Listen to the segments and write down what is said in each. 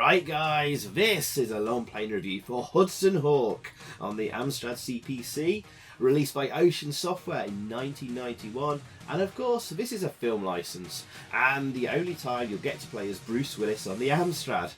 Right guys, this is a long plane review for Hudson Hawk on the AMSTRAD CPC, released by Ocean Software in 1991, and of course this is a film license, and the only time you'll get to play as Bruce Willis on the Amstrad.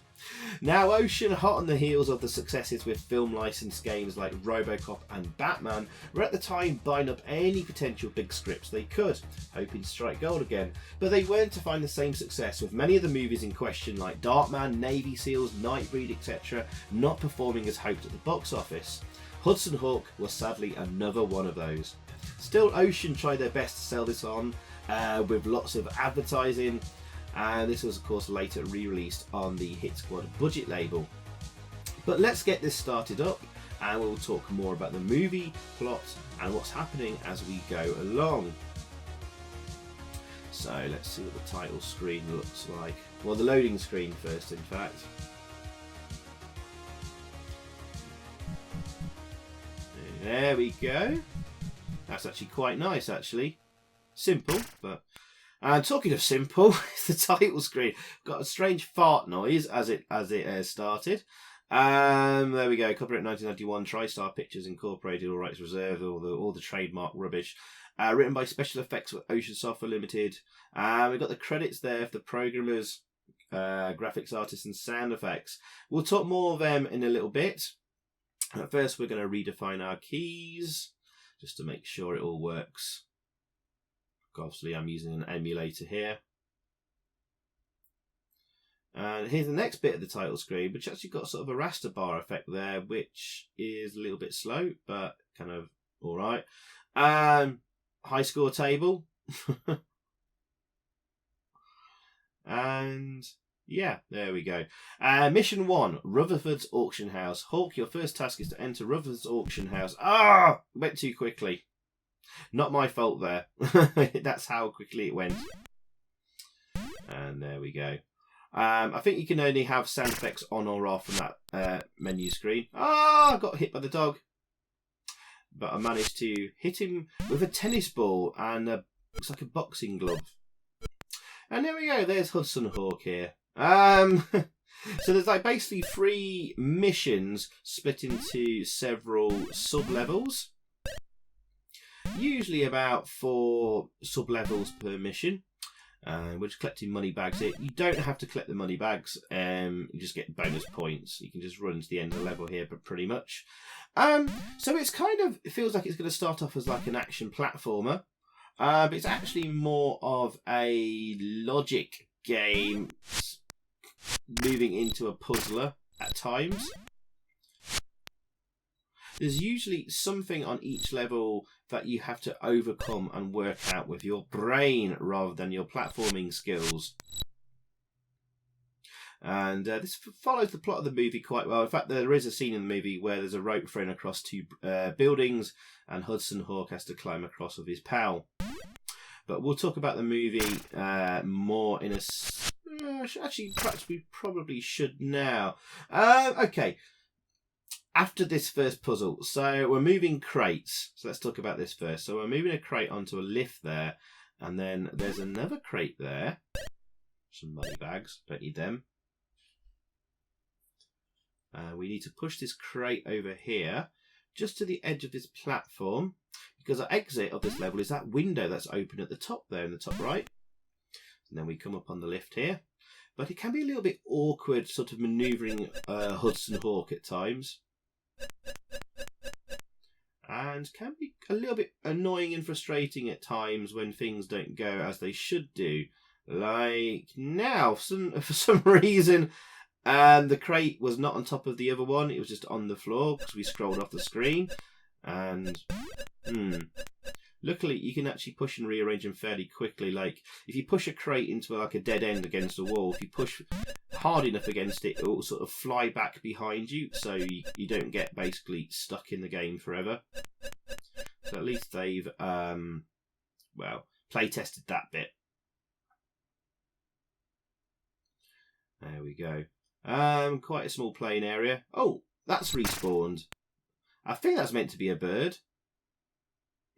Now Ocean, hot on the heels of the successes with film licensed games like Robocop and Batman, were at the time buying up any potential big scripts they could, hoping to strike gold again, but they weren't to find the same success, with many of the movies in question like Darkman, Navy Seals, Nightbreed etc. not performing as hoped at the box office. Hudson Hawk was sadly another one of those. Still, Ocean tried their best to sell this on with lots of advertising, and this was of course later re-released on the Hit Squad budget label. But let's get this started up and we'll talk more about the movie, plot and what's happening as we go along. So let's see what the title screen looks like. Well, the loading screen first in fact. There we go. That's actually quite nice actually. Simple, but... And talking of simple, it's the title screen. Got a strange fart noise as it started. There we go. Copyright 1991. TriStar Pictures Incorporated. All rights reserved. All the trademark rubbish. Written by Special Effects with Ocean Software Limited. We've got the credits there for the programmers, graphics artists, and sound effects. We'll talk more of them in a little bit. At first, we're going to redefine our keys just to make sure it all works. Obviously I'm using an emulator here. And here's the next bit of the title screen, which actually got sort of a raster bar effect there, which is a little bit slow, but kind of alright. High score table. And yeah, there we go. Mission 1, Rutherford's Auction House. Hawk, your first task is to enter Rutherford's Auction House. Ah! Went too quickly. Not my fault there. That's how quickly it went. And there we go. I think you can only have sound effects on or off on that menu screen. Ah, I got hit by the dog. But I managed to hit him with a tennis ball and looks like a boxing glove. And there we go. There's Hudson Hawk here. So there's like basically 3 missions split into several sub-levels. Usually about 4 sub-levels per mission. We're just collecting money bags here. You don't have to collect the money bags. You just get bonus points. You can just run to the end of the level here, but pretty much. So it's kind of, it feels like it's going to start off as like an action platformer. But it's actually more of a logic game moving into a puzzler at times. There's usually something on each level that you have to overcome and work out with your brain rather than your platforming skills. And this follows the plot of the movie quite well. In fact, there is a scene in the movie where there's a rope thrown across 2 buildings and Hudson Hawk has to climb across with his pal. But we'll talk about the movie more in a... actually, perhaps we probably should now. Okay. After this first puzzle, so we're moving crates. So let's talk about this first. So we're moving a crate onto a lift there, and then there's another crate there. Some money bags, don't need them. We need to push this crate over here, just to the edge of this platform, because our exit of this level is that window that's open at the top there, in the top right. And then we come up on the lift here. But it can be a little bit awkward, sort of manoeuvring Hudson Hawk at times. And can be a little bit annoying and frustrating at times when things don't go as they should do. Like now, for some reason, the crate was not on top of the other one. It was just on the floor because we scrolled off the screen. And luckily, you can actually push and rearrange them fairly quickly. Like if you push a crate into like a dead end against a wall, if you push hard enough against it, it will sort of fly back behind you, so you don't get basically stuck in the game forever. So at least they've well, play tested that bit. There we go. Quite a small playing area. Oh, that's respawned. I think that's meant to be a bird.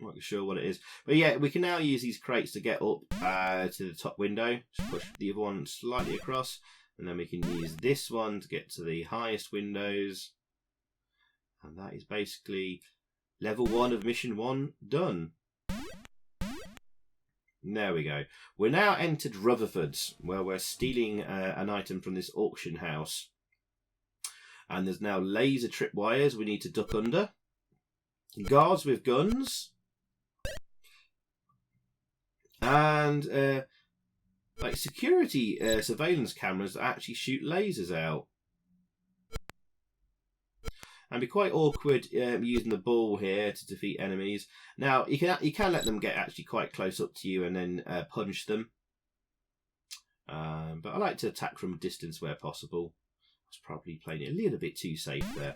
I'm not sure what it is. But yeah, we can now use these crates to get up to the top window. Just push the other one slightly across. And then we can use this one to get to the highest windows. And that is basically level 1 of mission 1 done. There we go. We're now entered Rutherford's, where we're stealing an item from this auction house. And there's now laser tripwires we need to duck under. Guards with guns. And like security surveillance cameras that actually shoot lasers out. And be quite awkward using the ball here to defeat enemies. Now you can let them get actually quite close up to you and then punch them. But I like to attack from a distance where possible. I was probably playing it a little bit too safe there.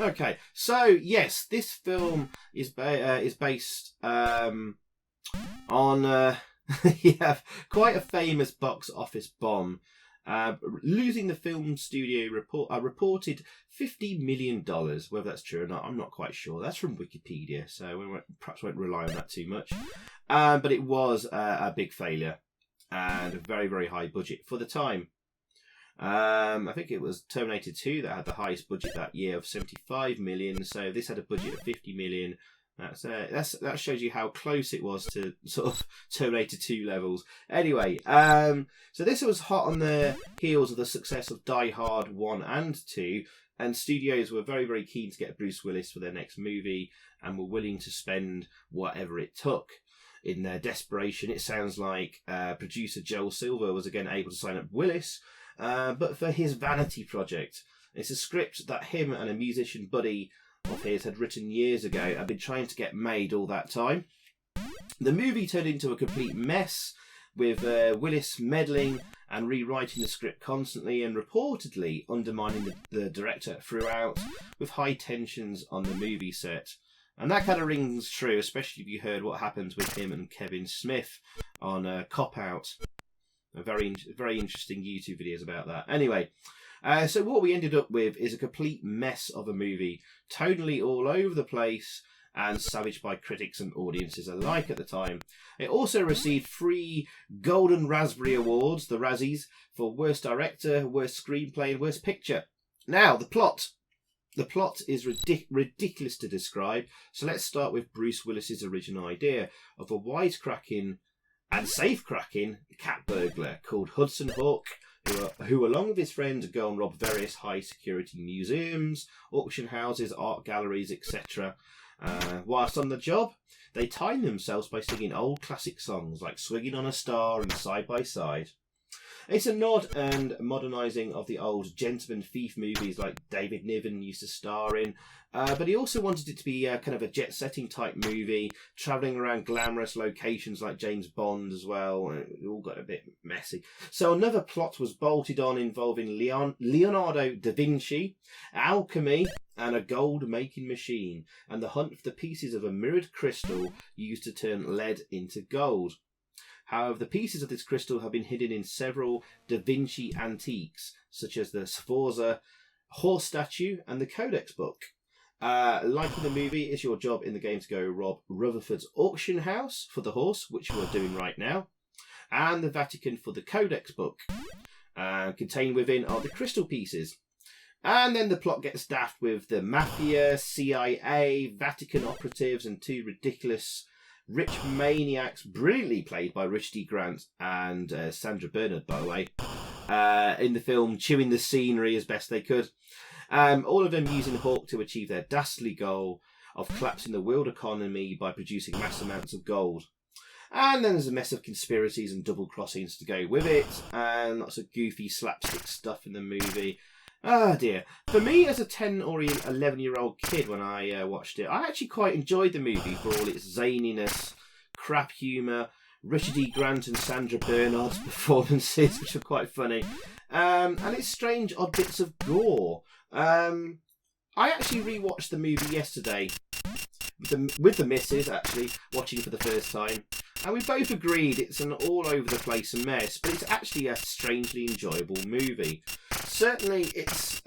Okay, so yes, this film is based on yeah, quite a famous box office bomb. Losing the film studio reported $50 million. Whether that's true or not, I'm not quite sure. That's from Wikipedia, so we perhaps won't rely on that too much. But it was a big failure and a very, very high budget for the time. I think it was Terminator 2 that had the highest budget that year of 75 million. So this had a budget of 50 million. That shows you how close it was to sort of Terminator 2 levels. Anyway, so this was hot on the heels of the success of Die Hard 1 and 2, and studios were very, very keen to get Bruce Willis for their next movie and were willing to spend whatever it took. In their desperation, it sounds like producer Joel Silver was again able to sign up Willis, but for his vanity project. It's a script that him and a musician buddy of his had written years ago and been trying to get made all that time. The movie turned into a complete mess, with Willis meddling and rewriting the script constantly and reportedly undermining the director throughout, with high tensions on the movie set. And that kind of rings true, especially if you heard what happened with him and Kevin Smith on Cop Out. A very interesting YouTube videos about that. Anyway, so what we ended up with is a complete mess of a movie, tonally all over the place and savaged by critics and audiences alike at the time. It also received 3 Golden Raspberry Awards, the Razzies, for Worst Director, Worst Screenplay and Worst Picture. Now, the plot. The plot is ridiculous to describe, so let's start with Bruce Willis's original idea of a wisecracking and safe-cracking cat burglar called Hudson Hawk, who along with his friends go and rob various high-security museums, auction houses, art galleries, etc. Whilst on the job, they time themselves by singing old classic songs like Swinging on a Star and Side by Side. It's a nod and modernising of the old gentleman thief movies like David Niven used to star in, but he also wanted it to be kind of a jet-setting type movie, travelling around glamorous locations like James Bond as well. It all got a bit messy. So another plot was bolted on involving Leonardo da Vinci, alchemy, and a gold-making machine, and the hunt for the pieces of a mirrored crystal used to turn lead into gold. However, the pieces of this crystal have been hidden in several Da Vinci antiques, such as the Sforza horse statue and the Codex book. Like in the movie, it's your job in the game to go rob Rutherford's auction house for the horse, which we're doing right now, and the Vatican for the Codex book. Contained within are the crystal pieces. And then the plot gets daft with the Mafia, CIA, Vatican operatives, and 2 ridiculous rich maniacs, brilliantly played by Richard E. Grant and Sandra Bernard, by the way, in the film, chewing the scenery as best they could. All of them using Hawk to achieve their dastardly goal of collapsing the world economy by producing mass amounts of gold. And then there's a mess of conspiracies and double crossings to go with it, and lots of goofy slapstick stuff in the movie. Oh dear. For me, as a 10 or 11-year-old kid when I watched it, I actually quite enjoyed the movie for all its zaniness, crap humour, Richard E. Grant and Sandra Bernard's performances, which are quite funny, and its strange odd bits of gore. I actually rewatched the movie yesterday with the missus, actually, watching for the first time, and we both agreed it's an all-over-the-place mess, but it's actually a strangely enjoyable movie. Certainly, it's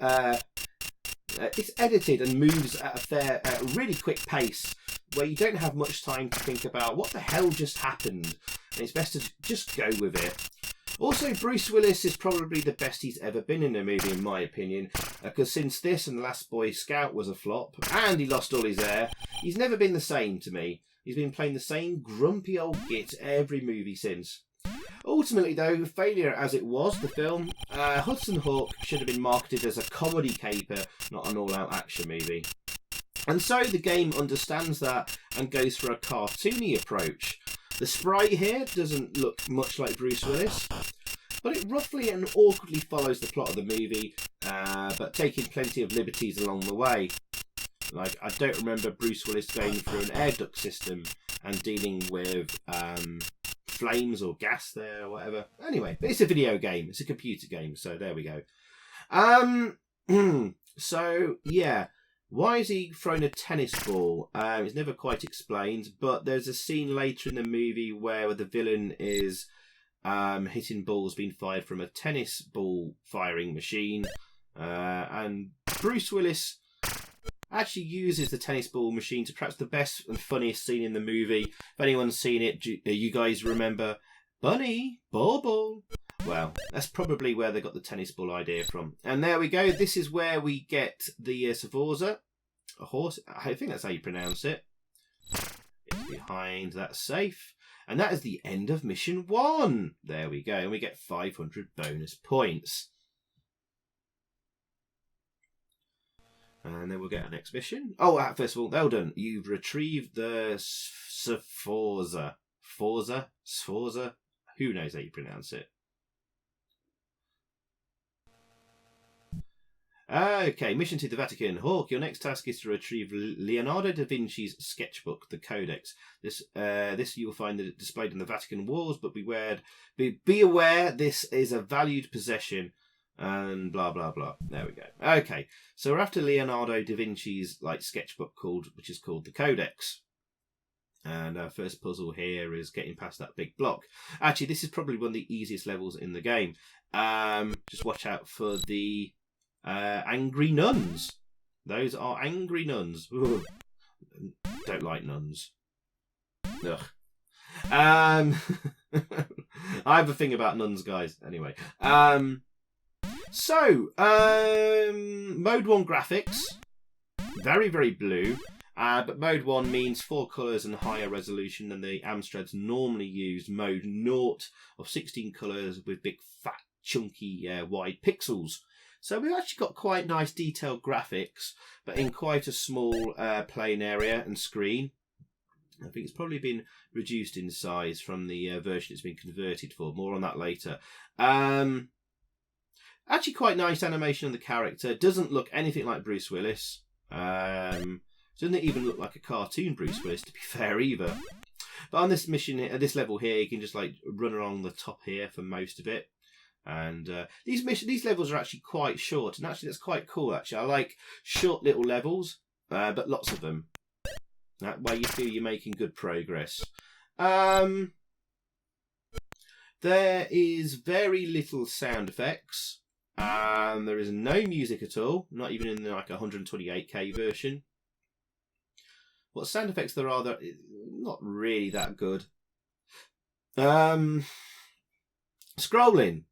edited and moves at a really quick pace, where you don't have much time to think about what the hell just happened, and it's best to just go with it. Also, Bruce Willis is probably the best he's ever been in a movie, in my opinion, because since this and The Last Boy Scout was a flop, and he lost all his hair, he's never been the same to me. He's been playing the same grumpy old git every movie since. Ultimately, though, failure as it was, the film, Hudson Hawk should have been marketed as a comedy caper, not an all-out action movie. And so the game understands that and goes for a cartoony approach. The sprite here doesn't look much like Bruce Willis, but it roughly and awkwardly follows the plot of the movie, but taking plenty of liberties along the way. Like, I don't remember Bruce Willis going through an air duct system and dealing with flames or gas there or whatever. Anyway, it's a video game. It's a computer game, so there we go. So, yeah. Why is he throwing a tennis ball? It's never quite explained, but there's a scene later in the movie where the villain is hitting balls being fired from a tennis ball firing machine, and Bruce Willis actually uses the tennis ball machine to perhaps the best and funniest scene in the movie. If anyone's seen it, you guys remember Bunny, ball. Well, that's probably where they got the tennis ball idea from. And there we go. This is where we get the Xyphoe, a horse. I think that's how you pronounce it. It's behind that safe. And that is the end of mission 1. There we go. And we get 500 bonus points. And then we'll get our next mission. Oh, first of all, well done. You've retrieved the Xyphoe. Xyphoe? Who knows how you pronounce it? Okay, mission to the Vatican. Hawk, your next task is to retrieve Leonardo da Vinci's sketchbook, the Codex. This you will find displayed on the Vatican walls, but be aware this is a valued possession, and blah blah blah. There we go. Okay, so we're after Leonardo da Vinci's sketchbook which is called the Codex. And our first puzzle here is getting past that big block. Actually, this is probably one of the easiest levels in the game. Just watch out for the angry nuns. Those are angry nuns. Ooh. Don't like nuns. Ugh. I have a thing about nuns, guys. Anyway. So, Mode 1 graphics. Very, very blue. But Mode 1 means 4 colours and higher resolution than the Amstrads normally use. Mode 0 of 16 colours with big, fat, chunky, wide pixels. So we've actually got quite nice detailed graphics, but in quite a small plain area and screen. I think it's probably been reduced in size from the version it's been converted for. More on that later. Actually quite nice animation on the character. Doesn't look anything like Bruce Willis. Doesn't even look like a cartoon Bruce Willis, to be fair, either. But on this mission, at this level here, you can just run along the top here for most of it. And these levels are actually quite short, and actually that's quite cool. Actually, I like short little levels, but lots of them. That way you feel you're making good progress. There is very little sound effects. There is no music at all, not even in the 128k version. What sound effects there are, they're not really that good. Scrolling.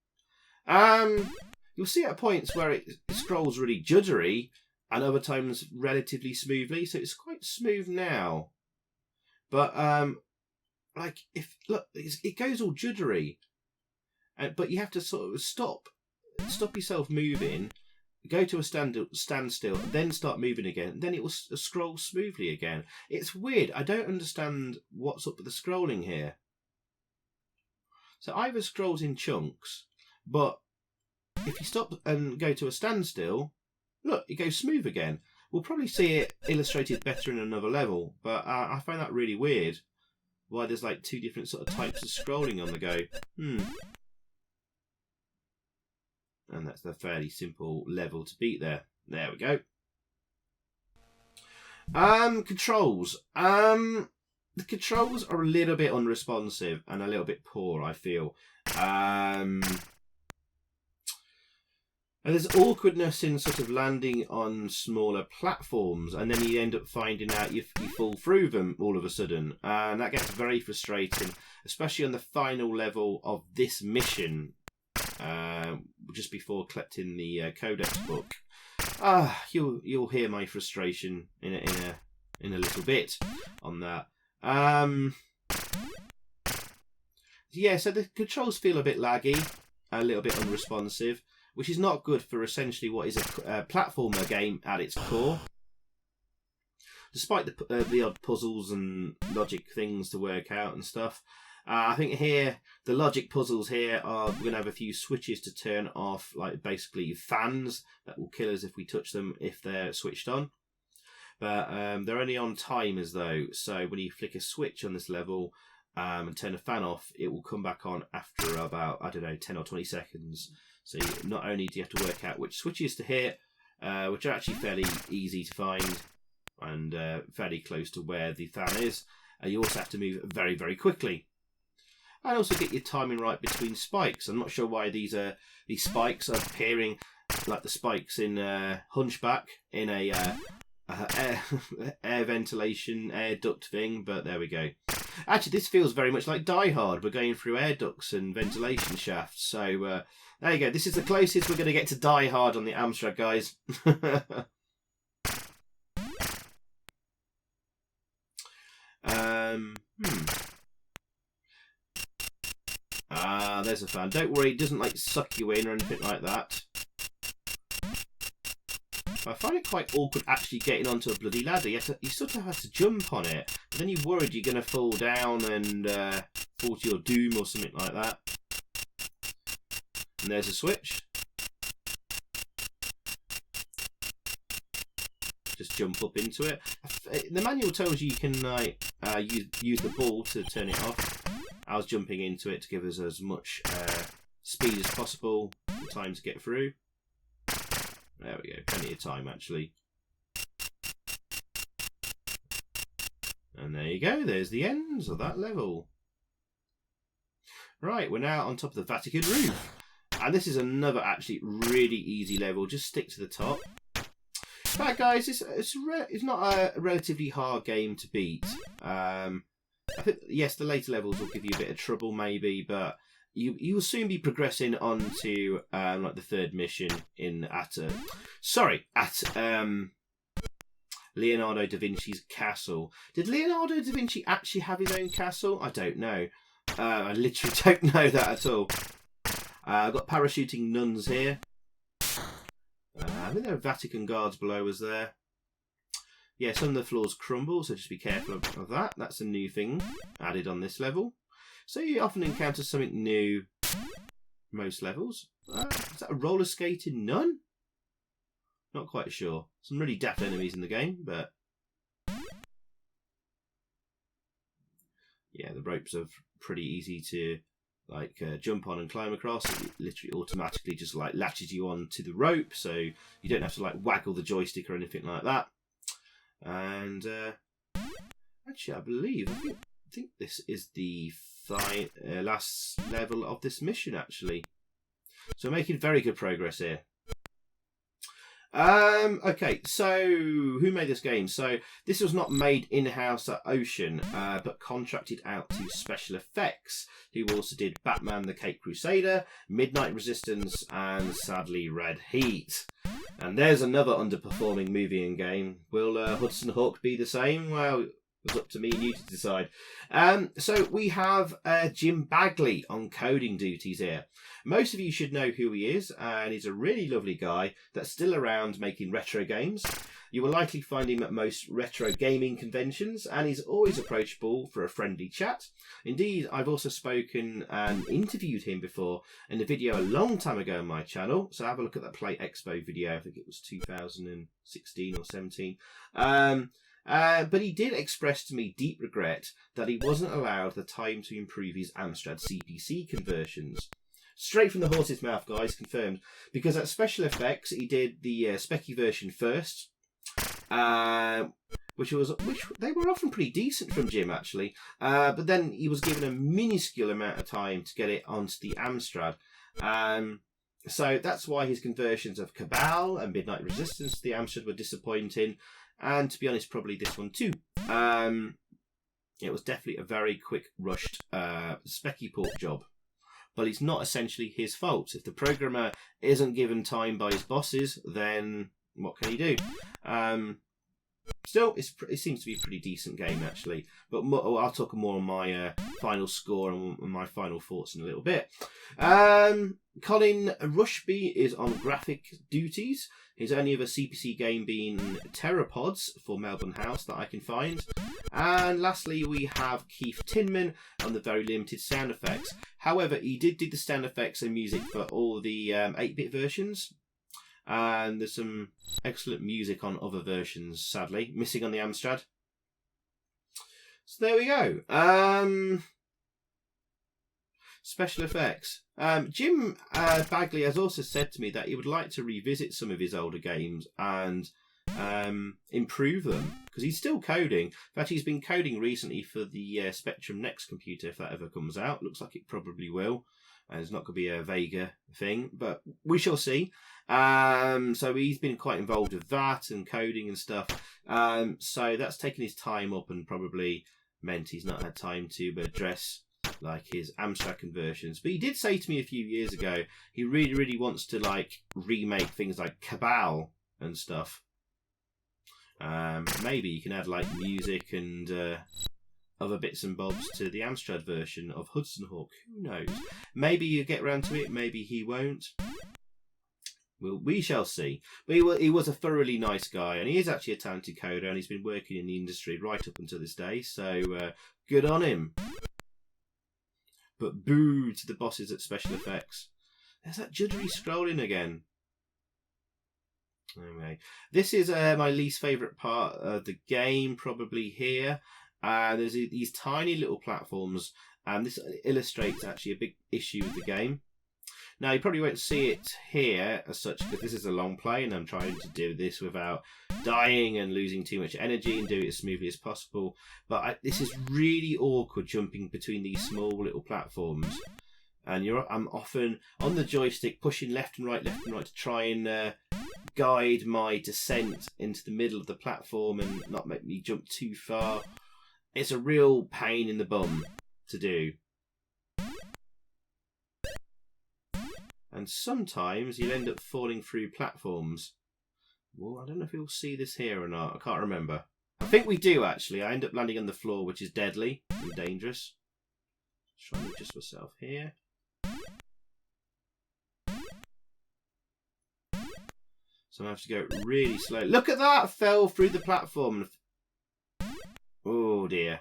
You'll see at points where it scrolls really juddery and other times relatively smoothly, so it's quite smooth now. But it goes all juddery, but you have to sort of stop yourself moving, go to a standstill, then start moving again. Then it will scroll smoothly again. It's weird. I don't understand what's up with the scrolling here. So either scrolls in chunks, but if you stop and go to a standstill, look, it goes smooth again. We'll probably see it illustrated better in another level, but I find that really weird. Why there's 2 different sort of types of scrolling on the go. And that's a fairly simple level to beat there. There we go. Controls. The controls are a little bit unresponsive and a little bit poor, I feel. And there's awkwardness in sort of landing on smaller platforms, and then you end up finding out you fall through them all of a sudden, and that gets very frustrating, especially on the final level of this mission, just before collecting the codex book. You'll hear my frustration in a little bit on that. Yeah, so the controls feel a bit laggy, a little bit unresponsive, which is not good for essentially what is a platformer game at its core. Despite the odd puzzles and logic things to work out and stuff, I think here the logic puzzles here are we're going to have a few switches to turn off, like basically fans that will kill us if we touch them if they're switched on. But they're only on timers though, so when you flick a switch on this level and turn a fan off, it will come back on after about, I don't know, 10 or 20 seconds. So not only do you have to work out which switches to hit, which are actually fairly easy to find and fairly close to where the fan is, you also have to move very, very quickly. And also get your timing right between spikes. I'm not sure why these spikes are appearing like the spikes in Hunchback in a air ventilation, air duct thing, but there we go. Actually, this feels very much like Die Hard. We're going through air ducts and ventilation shafts. So there you go. This is the closest we're going to get to Die Hard on the Amstrad, guys. There's a fan. Don't worry, it doesn't like suck you in or anything like that. I find it quite awkward actually getting onto a bloody ladder. You sort of have to jump on it, but then you're worried you're going to fall down and fall to your doom or something like that. And there's a switch. Just jump up into it. The manual tells you can use the ball to turn it off. I was jumping into it to give us as much speed as possible, the time to get through. There we go, plenty of time actually. And there you go, there's the ends of that level. Right, we're now on top of the Vatican roof. And this is another actually really easy level, just stick to the top. But guys, it's not a relatively hard game to beat. I think, yes, the later levels will give you a bit of trouble maybe, but you will soon be progressing on to like the third mission at Leonardo da Vinci's castle. Did Leonardo da Vinci actually have his own castle? I don't know. I literally don't know that at all. I've got parachuting nuns here. I think there are Vatican guards below us there. Yeah, some of the floors crumble, so just be careful of that. That's a new thing added on this level. So you often encounter something new most levels. Is that a roller skating nun? Not quite sure. Some really daft enemies in the game, but yeah, the ropes are pretty easy to jump on and climb across. It literally automatically just like latches you onto the rope, so you don't have to like waggle the joystick or anything like that. And actually, I think this is the last level of this mission actually. So making very good progress here. Okay, so who made this game? So this was not made in-house at Ocean, but contracted out to Special Effects, who also did Batman the Cape Crusader, Midnight Resistance, and sadly Red Heat. And there's another underperforming movie and game. Will Hudson Hawk be the same? Well, it's up to me and you to decide. So we have Jim Bagley on coding duties here. Most of you should know who he is, and he's a really lovely guy that's still around making retro games. You will likely find him at most retro gaming conventions, and he's always approachable for a friendly chat. Indeed, I've also spoken and interviewed him before in a video a long time ago on my channel, so have a look at that Play Expo video. I think it was 2016 or 17. But he did express to me deep regret that he wasn't allowed the time to improve his AMSTRAD CPC conversions. Straight from the horse's mouth, guys, confirmed. Because at Special Effects, he did the Specky version first, which they were often pretty decent from Jim actually. But then he was given a minuscule amount of time to get it onto the Amstrad. So that's why his conversions of Cabal and Midnight Resistance to the Amstrad were disappointing, and to be honest, probably this one too. It was definitely a very quick, rushed, specky port job. But it's not essentially his fault. If the programmer isn't given time by his bosses, then what can he do? Still, it seems to be a pretty decent game, actually. But I'll talk more on my final score and my final thoughts in a little bit. Colin Rushby is on graphic duties. His only other CPC game being Terrapods for Melbourne House that I can find. And lastly, we have Keith Tinman on the very limited sound effects. However, he did do the sound effects and music for all the 8-bit versions. And there's some excellent music on other versions, sadly. Missing on the Amstrad. So there we go. Special effects. Jim Bagley has also said to me that he would like to revisit some of his older games and improve them, because he's still coding. In fact, he's been coding recently for the Spectrum Next computer, if that ever comes out. Looks like it probably will. And it's not going to be a Vega thing, but we shall see. So he's been quite involved with that and coding and stuff. So that's taken his time up and probably meant he's not had time to address like his Amstrad conversions. But he did say to me a few years ago he really, really wants to like remake things like Cabal and stuff. Maybe you can add like music and other bits and bobs to the Amstrad version of Hudson Hawk. Who knows? Maybe you'll get round to it, maybe he won't. Well, we shall see. But he was a thoroughly nice guy, and he is actually a talented coder, and he's been working in the industry right up until this day, so good on him. But boo to the bosses at Special Effects. There's that juddery scrolling again. Anyway, this is my least favourite part of the game, probably here. There's these tiny little platforms, and this illustrates actually a big issue with the game. Now, you probably won't see it here as such, because this is a long play, and I'm trying to do this without dying and losing too much energy and do it as smoothly as possible. But this is really awkward jumping between these small little platforms. And I'm often on the joystick pushing left and right to try and guide my descent into the middle of the platform and not make me jump too far. It's a real pain in the bum to do. And sometimes you'll end up falling through platforms. Well, I don't know if you'll see this here or not. I can't remember. I think we do, actually. I end up landing on the floor, which is deadly and dangerous. Try and adjust myself here. So I have to go really slow. Look at that! I fell through the platform. Oh dear.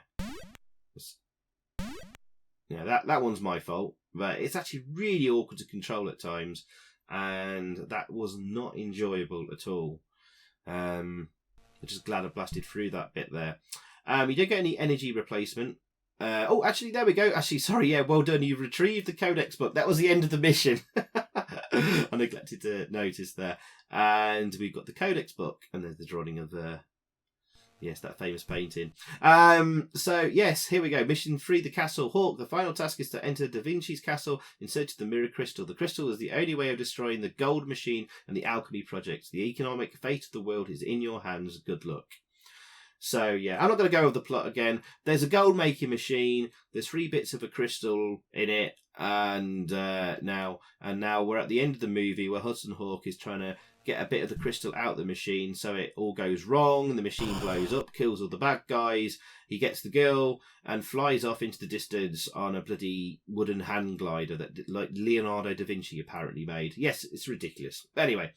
Yeah, that one's my fault. But it's actually really awkward to control at times. And that was not enjoyable at all. I'm just glad I blasted through that bit there. You don't get any energy replacement. Oh, actually, there we go. Actually, sorry, yeah, well done. You've retrieved the codex book. That was the end of the mission. I neglected to notice there. And we've got the codex book. And there's the drawing of the... Yes, that famous painting. So, yes, here we go. Mission 3, the castle. Hawk, the final task is to enter Da Vinci's castle in search of the mirror crystal. The crystal is the only way of destroying the gold machine and the alchemy project. The economic fate of the world is in your hands. Good luck. So, yeah, I'm not going to go over the plot again. There's a gold-making machine. There's 3 bits of a crystal in it. And now we're at the end of the movie where Hudson Hawk is trying to get a bit of the crystal out of the machine, so it all goes wrong. The machine blows up, kills all the bad guys. He gets the girl and flies off into the distance on a bloody wooden hand glider that like Leonardo da Vinci apparently made. Yes, it's ridiculous. Anyway,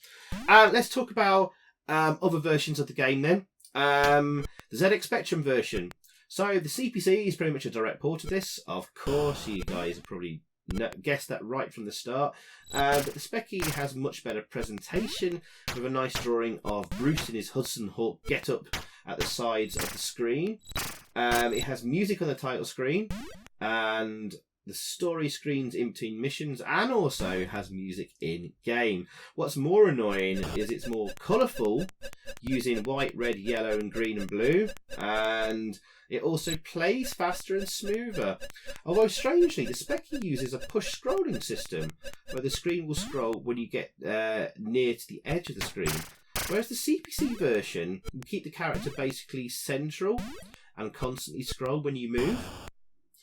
let's talk about other versions of the game then. The ZX Spectrum version. So the CPC is pretty much a direct port of this. Of course, you guys have probably guessed that right from the start. But the Specky has much better presentation with a nice drawing of Bruce in his Hudson Hawk get-up at the sides of the screen. It has music on the title screen and the story screens in between missions, and also has music in game. What's more annoying is it's more colourful using white, red, yellow and green and blue, and it also plays faster and smoother. Although strangely, the Specky uses a push scrolling system where the screen will scroll when you get near to the edge of the screen, whereas the CPC version will keep the character basically central and constantly scroll when you move.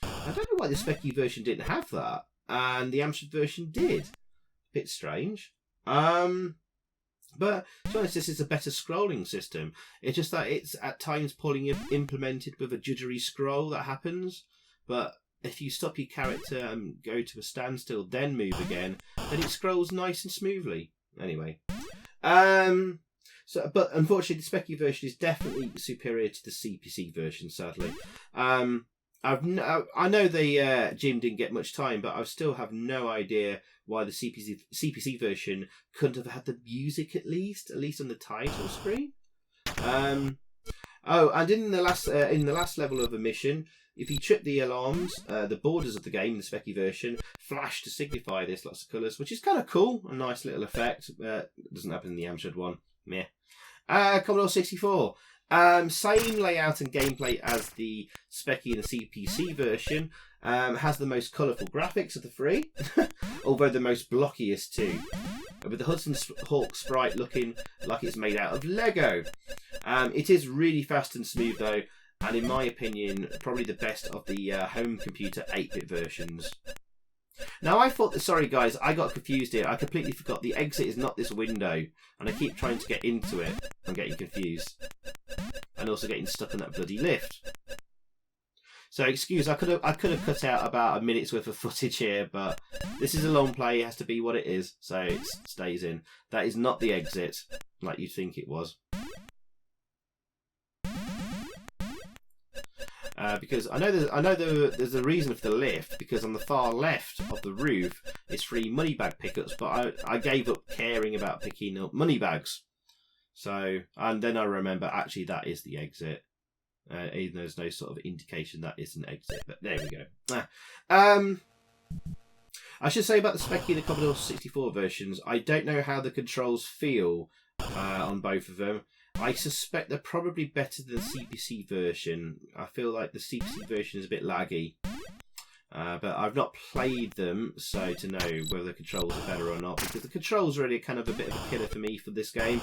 I don't know why the Specky version didn't have that and the Amstrad version did. Bit strange. But to be honest, this is a better scrolling system. It's just that it's at times poorly implemented with a juddery scroll that happens. But if you stop your character and go to a standstill, then move again, then it scrolls nice and smoothly. Anyway. But unfortunately, the Specky version is definitely superior to the CPC version, sadly. I know the Jim didn't get much time, but I still have no idea why the CPC version couldn't have had the music at least on the title screen. Oh, and in the last level of a mission, if you trip the alarms, the borders of the game, the Specky version, flash to signify this, lots of colours, which is kind of cool, a nice little effect. It doesn't happen in the Amstrad one. Meh. Commodore 64. Same layout and gameplay as the Specky and the CPC version. Has the most colourful graphics of the three, although the most blockiest too. With the Hudson Hawk sprite looking like it's made out of Lego. It is really fast and smooth though, and in my opinion, probably the best of the home computer 8-bit versions. Now I thought, sorry guys, I got confused here. I completely forgot the exit is not this window, and I keep trying to get into it. I'm getting confused. And also getting stuck in that bloody lift. So excuse, I could have cut out about a minute's worth of footage here, but this is a long play, it has to be what it is, so it stays in. That is not the exit, like you'd think it was. Because I know there's a reason for the lift, because on the far left of the roof is 3 money bag pickups, but I gave up caring about picking up money bags. So, and then I remember actually that is the exit. Even though there's no sort of indication that is an exit, but there we go. I should say about the Specky and the Commodore 64 versions, I don't know how the controls feel on both of them. I suspect they're probably better than the CPC version. I feel like the CPC version is a bit laggy. But I've not played them, so to know whether the controls are better or not, because the controls are really kind of a bit of a killer for me for this game.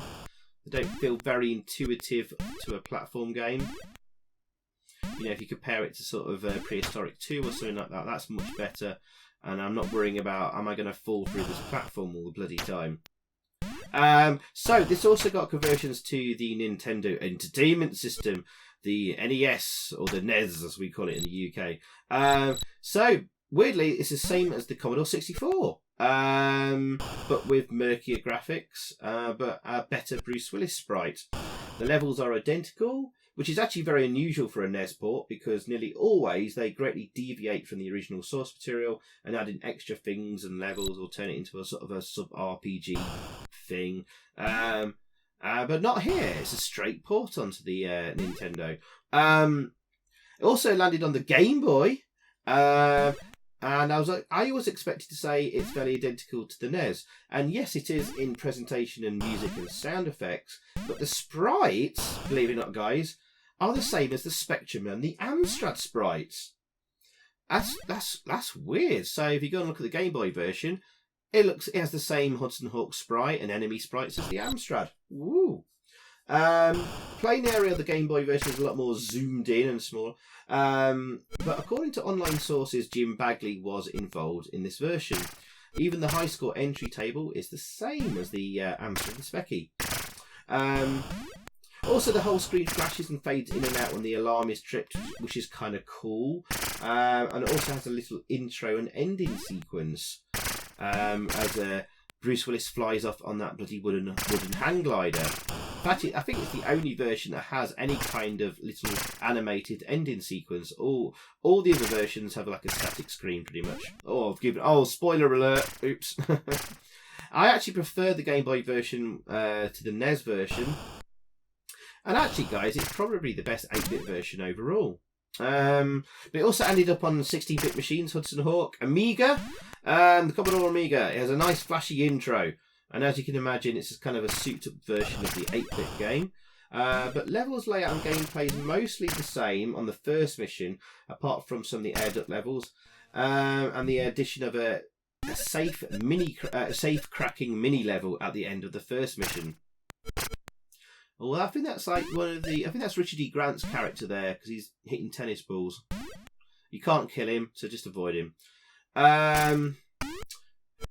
They don't feel very intuitive to a platform game. You know, if you compare it to sort of Prehistoric 2 or something like that, that's much better. And I'm not worrying about, am I going to fall through this platform all the bloody time? So this also got conversions to the Nintendo Entertainment System, the NES, or the NES as we call it in the UK. So weirdly, it's the same as the Commodore 64, but with murkier graphics, but a better Bruce Willis sprite. The levels are identical, which is actually very unusual for a NES port, because nearly always they greatly deviate from the original source material and add in extra things and levels or turn it into a sort of a sub-RPG thing. But not here. It's a straight port onto the Nintendo. It also landed on the Game Boy. And I was expected to say it's fairly identical to the NES. And yes, it is in presentation and music and sound effects. But the sprites, believe it or not, guys, are the same as the Spectrum and the Amstrad sprites. That's weird. So if you go and look at the Game Boy version, it has the same Hudson Hawk sprite and enemy sprites as the Amstrad. Woo! Playing area of the Game Boy version is a lot more zoomed in and smaller. But according to online sources, Jim Bagley was involved in this version. Even the high score entry table is the same as the Amstrad and Specky. Also, the whole screen flashes and fades in and out when the alarm is tripped, which is kind of cool. And it also has a little intro and ending sequence as Bruce Willis flies off on that bloody wooden hang glider. In fact, I think it's the only version that has any kind of little animated ending sequence. All the other versions have like a static screen, pretty much. Oh, spoiler alert! Oops. I actually prefer the Game Boy version to the NES version. And actually, guys, it's probably the best 8-bit version overall. But it also ended up on 16-bit machines, Hudson Hawk, Amiga, the Commodore Amiga. It has a nice flashy intro. And as you can imagine, it's just kind of a souped-up version of the 8-bit game. But levels, layout and gameplay is mostly the same on the first mission, apart from some of the air duct levels, and the addition of a safe cracking mini level at the end of the first mission. Well, I think that's like I think that's Richard E. Grant's character there, because he's hitting tennis balls. You can't kill him, so just avoid him.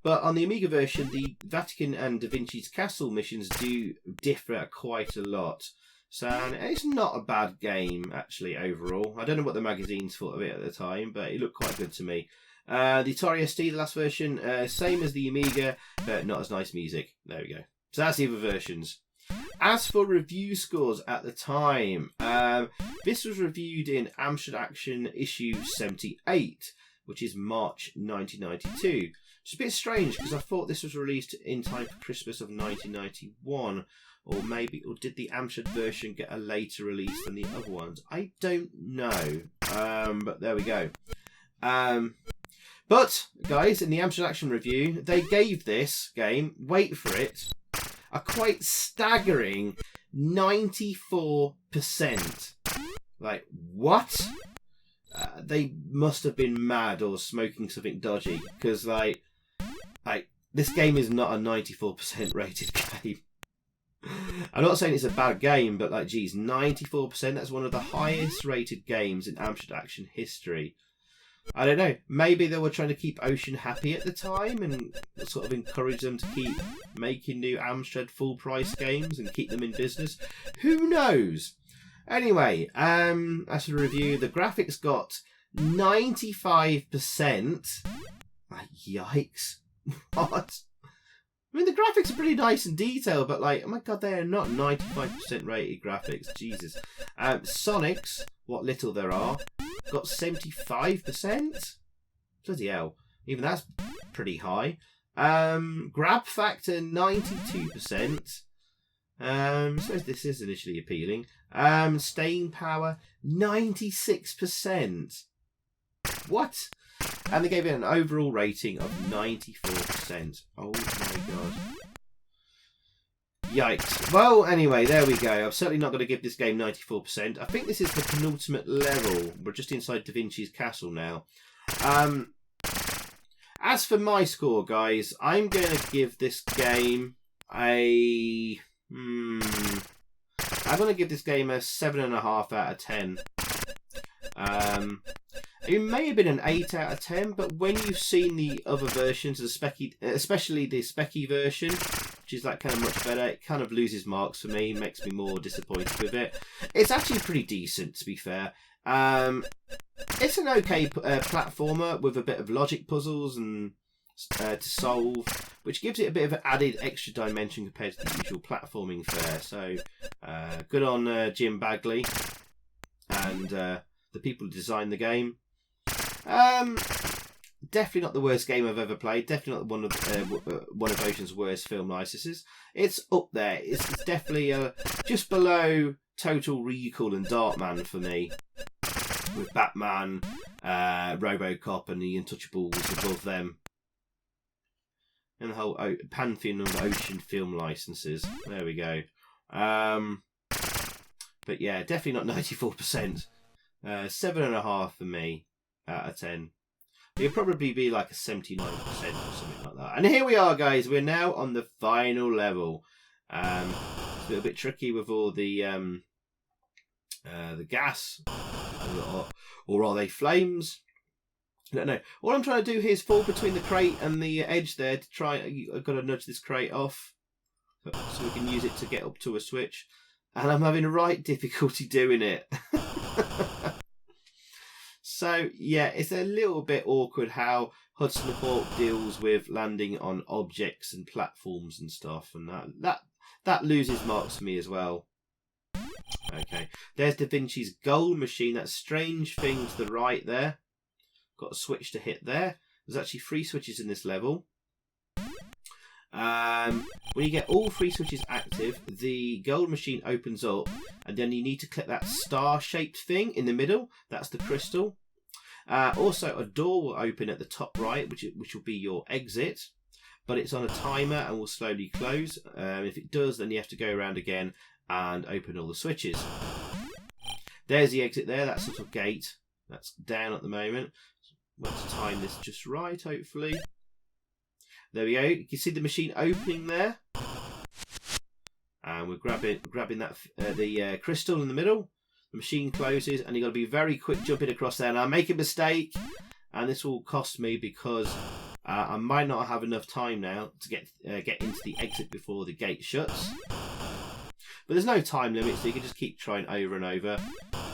But on the Amiga version, the Vatican and Da Vinci's Castle missions do differ quite a lot. So it's not a bad game, actually, overall. I don't know what the magazines thought of it at the time, but it looked quite good to me. The Atari St, the last version, same as the Amiga, but not as nice music. There we go. So that's the other versions. As for review scores at the time, this was reviewed in Amstrad Action issue 78, which is March 1992. It's a bit strange because I thought this was released in time for Christmas of 1991, or did the Amstrad version get a later release than the other ones? I don't know, but there we go. But guys, in the Amstrad Action review, they gave this game, wait for it, a quite staggering 94%. Like, what? They must have been mad or smoking something dodgy, because like this game is not a 94% rated game. I'm not saying it's a bad game, but like, geez, 94%, that's one of the highest rated games in Amstrad Action history. I don't know, maybe they were trying to keep Ocean happy at the time and sort of encourage them to keep making new Amstrad full price games and keep them in business. Who knows? Anyway, as for the review, the graphics got 95%. Yikes. What? I mean, the graphics are pretty nice and detailed, but like, oh my god, they are not 95% rated graphics. Jesus. Sonics, what little there are, got 75%. Bloody hell. Even that's pretty high. Grab factor, 92%. So this is initially appealing. Staying power, 96%. What? And they gave it an overall rating of 94%. Oh my god. Yikes. Well, anyway, there we go. I'm certainly not going to give this game 94%. I think this is the penultimate level. We're just inside Da Vinci's castle now. As for my score, guys, I'm going to give this game a... I'm going to give this game a 7.5 out of 10. It may have been an 8 out of 10, but when you've seen the other versions, especially the Specky version, which is like kind of much better, it kind of loses marks for me, makes me more disappointed with it. It's actually pretty decent, to be fair. It's an okay platformer with a bit of logic puzzles and to solve, which gives it a bit of an added extra dimension compared to the usual platforming fare. So good on Jim Bagley and the people who designed the game. Definitely not the worst game I've ever played. Definitely not one of Ocean's worst film licenses. It's up there. It's definitely just below Total Recall and Darkman for me, with Batman, RoboCop, and the Untouchables above them, and the whole pantheon of Ocean film licenses. There we go. But yeah, definitely not 94%. 7.5 for me out of 10. It'll probably be like a 79% or something like that. And here we are, guys. We're now on the final level. It's a little bit tricky with all the gas, or are they flames? I don't know. All I'm trying to do here is fall between the crate and the edge there to try. I've got to nudge this crate off so we can use it to get up to a switch. And I'm having a right difficulty doing it. So, yeah, it's a little bit awkward how Hudson Hawk deals with landing on objects and platforms and stuff. And that loses marks for me as well. Okay, there's Da Vinci's gold machine. That strange thing to the right there. Got a switch to hit there. There's actually 3 switches in this level. When you get all 3 switches active, the gold machine opens up, and then you need to click that star-shaped thing in the middle. That's the crystal. Also, a door will open at the top right, which will be your exit. but it's on a timer and will slowly close. If it does, then you have to go around again and open all the switches. There's the exit there, that sort of gate. That's down at the moment. Let's time this just right, hopefully. There we go. You can see the machine opening there. And we're grabbing that the crystal in the middle. The machine closes, and you've got to be very quick jumping across there. Now, I make a mistake, and this will cost me because I might not have enough time now to get into the exit before the gate shuts. But there's no time limit, so you can just keep trying over and over.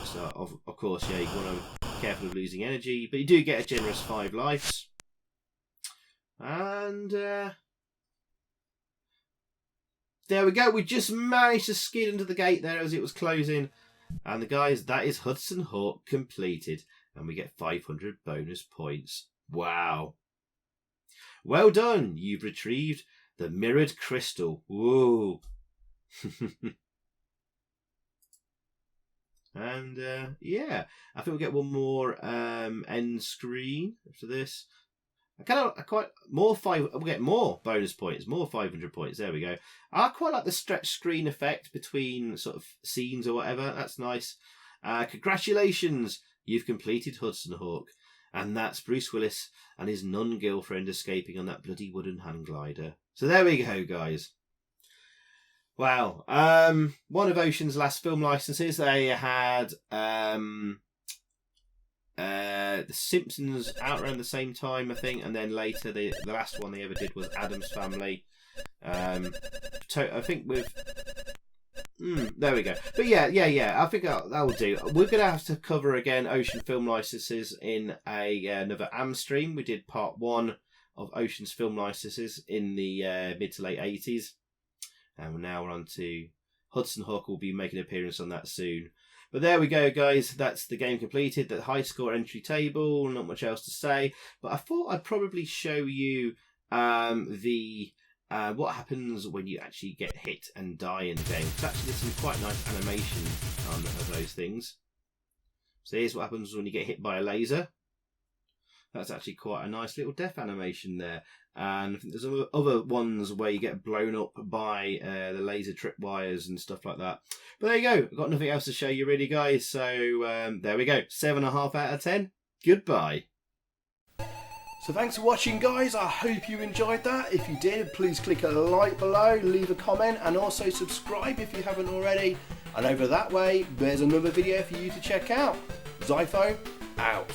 So, of course, yeah, you want to be careful of losing energy, but you do get a generous 5 lives. And there we go. We just managed to skid into the gate there as it was closing. And the guys, that is Hudson Hawk completed. And we get 500 bonus points. Wow. Well done. You've retrieved the mirrored crystal. Whoa. And yeah, I think we'll get one more end screen after this. We'll get more bonus points, more 500 points. There we go. I quite like the stretch screen effect between sort of scenes or whatever. That's nice. Congratulations, you've completed Hudson Hawk. And that's Bruce Willis and his nun-girlfriend escaping on that bloody wooden hang glider. So there we go, guys. Wow. One of Ocean's last film licenses, they had The Simpsons out around the same time, I think, and then later the last one they ever did was Addams Family. I think with there we go. But yeah. I think that will do. We're gonna have to cover again Ocean film licenses in another AM stream. We did part 1 of Ocean's film licenses in the mid to late 80s, and now we're on to Hudson Hawk. Will be making an appearance on that soon. But there we go, guys. That's the game completed. The high score entry table. Not much else to say. But I thought I'd probably show you what happens when you actually get hit and die in the game. It's actually some quite nice animation of those things. So here's what happens when you get hit by a laser. That's actually quite a nice little death animation there. And I think there's other ones where you get blown up by the laser tripwires and stuff like that. But there you go. I've got nothing else to show you really, guys. So there we go. 7.5 out of 10. Goodbye. So thanks for watching, guys. I hope you enjoyed that. If you did, please click a like below, leave a comment, and also subscribe if you haven't already. And over that way, there's another video for you to check out. Xyphoe, out.